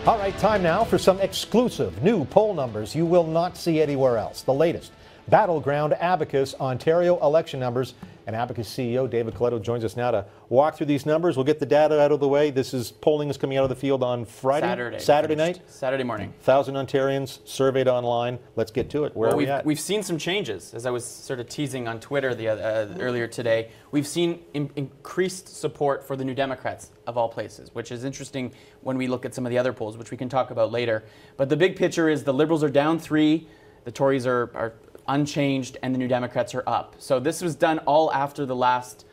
All right, time now for some exclusive new poll numbers you will not see anywhere else. The latest Battleground Abacus Ontario election numbers. And Abacus CEO David Coletto joins us now to walk through these numbers. We'll get the data out of the way. Polling is coming out of the field on Friday? Saturday night? Saturday morning. 1,000 Ontarians surveyed online. Let's get to it. Where are we at? We've seen some changes, as I was sort of teasing on Twitter earlier today. We've seen increased support for the New Democrats, of all places, which is interesting when we look at some of the other polls, which we can talk about later. But the big picture is the Liberals are down 3, the Tories are unchanged, and the New Democrats are up. So this was done all after the last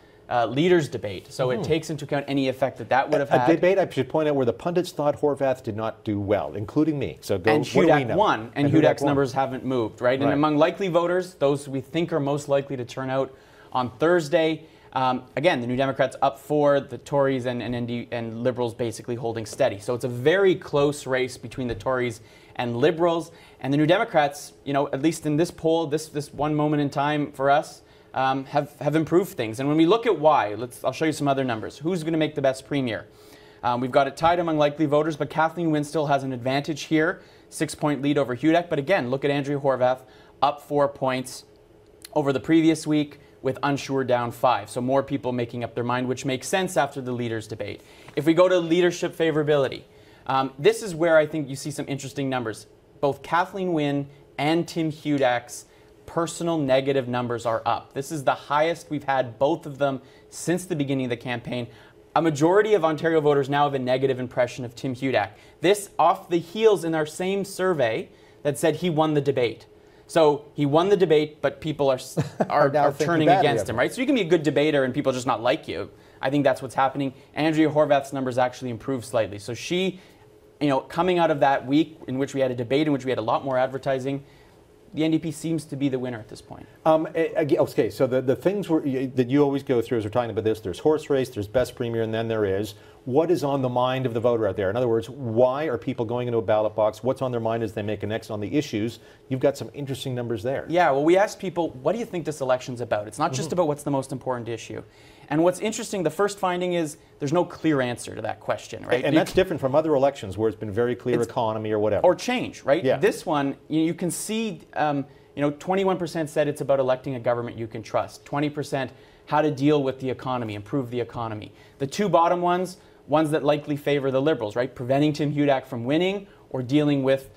leaders debate. So it takes into account any effect that would have had. A debate, I should point out, where the pundits thought Horwath did not do well, including me. So go. And Hudak won, and Hudak's numbers haven't moved, right? And among likely voters, those we think are most likely to turn out on Thursday, again, the New Democrats up 4, the Tories and Liberals basically holding steady. So it's a very close race between the Tories and Liberals, and the New Democrats, you know, at least in this poll, this one moment in time for us, have improved things. And when we look at why, I'll show you some other numbers. Who's going to make the best premier? We've got it tied among likely voters, but Kathleen Wynne still has an advantage here, 6-point lead over Hudak. But again, look at Andrea Horwath, up 4 points over the previous week, with unsure down 5. So more people making up their mind, which makes sense after the leaders debate. If we go to leadership favorability, this is where I think you see some interesting numbers. Both Kathleen Wynne and Tim Hudak's personal negative numbers are up. This is the highest we've had both of them since the beginning of the campaign. A majority of Ontario voters now have a negative impression of Tim Hudak. This off the heels in our same survey that said he won the debate. So he won the debate, but people are turning against him, right? So you can be a good debater and people just not like you. I think that's what's happening. Andrea Horwath's numbers actually improved slightly. So she, you know, coming out of that week in which we had a debate, in which we had a lot more advertising, the NDP seems to be the winner at this point. Okay, so the things that you always go through as we're talking about this, there's horse race, there's best premier, and then there is what is on the mind of the voter out there. In other words, why are people going into a ballot box? What's on their mind as they make a next on the issues? You've got some interesting numbers there. Yeah, well, we asked people, what do you think this election's about? It's not just about what's the most important issue. And what's interesting, the first finding is there's no clear answer to that question, right? And that's different from other elections where it's been very clear economy or whatever. Or change, right? Yeah. This one, you can see, 21% said it's about electing a government you can trust. 20% how to deal with the economy, improve the economy. The two bottom ones that likely favor the Liberals, right? Preventing Tim Hudak from winning or dealing with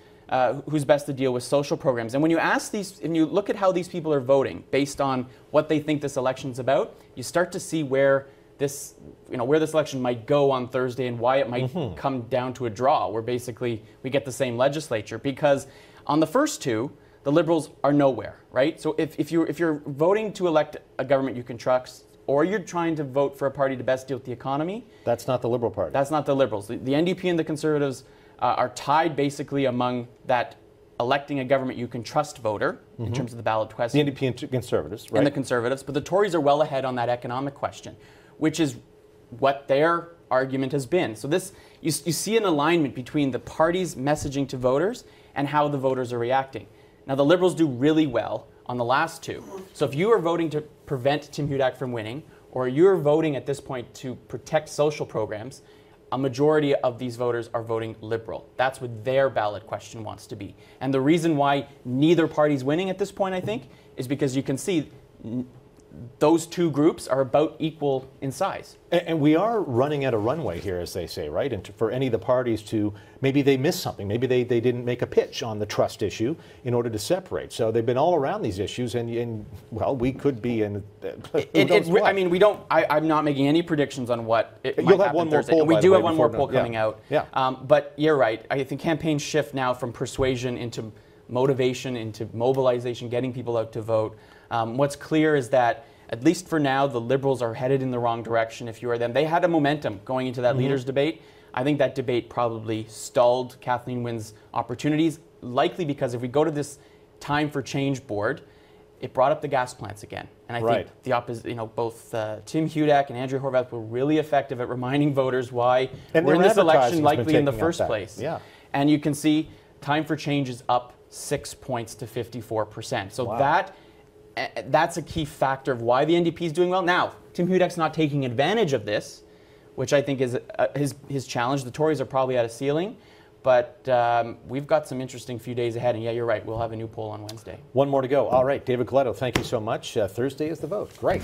who's best to deal with social programs. And when you ask these, and you look at how these people are voting based on what they think this election's about, you start to see where this election might go on Thursday and why it might come down to a draw, where basically we get the same legislature. Because on the first two, the Liberals are nowhere, right? So if you're voting to elect a government you can trust, or you're trying to vote for a party to best deal with the economy, that's not the Liberal Party. That's not the Liberals. The NDP and the Conservatives are tied basically among that electing a government you can trust voter in terms of the ballot question. The NDP and Conservatives, right? And the Conservatives. But the Tories are well ahead on that economic question, which is what their argument has been. So this, you see an alignment between the party's messaging to voters and how the voters are reacting. Now, the Liberals do really well on the last two. So if you are voting to prevent Tim Hudak from winning, or you're voting at this point to protect social programs, a majority of these voters are voting Liberal. That's what their ballot question wants to be. And the reason why neither party's winning at this point, I think, is because you can see those two groups are about equal in size. And we are running out of runway here, as they say, right? And for any of the parties to, maybe they missed something. Maybe they didn't make a pitch on the trust issue in order to separate. So they've been all around these issues, and well, we could be in. I mean, we don't. I'm not making any predictions on what it might happen Thursday. We do have one more poll coming out. Yeah. But you're right. I think campaigns shift now from persuasion into motivation, into mobilization, getting people out to vote. What's clear is that, at least for now, the Liberals are headed in the wrong direction if you are them. They had a momentum going into that leaders debate. I think that debate probably stalled Kathleen Wynne's opportunities, likely because if we go to this Time for Change board, it brought up the gas plants again. And I think the opposite, both Tim Hudak and Andrea Horwath were really effective at reminding voters why we're in this election likely in the first place. Yeah. And you can see Time for Change is up 6 points to 54%. So that's a key factor of why the NDP is doing well. Now, Tim Hudak's not taking advantage of this, which I think is his challenge. The Tories are probably at a ceiling. but we've got some interesting few days ahead. And yeah, you're right. We'll have a new poll on Wednesday. One more to go. All right, David Coletto, thank you so much. Thursday is the vote. Great.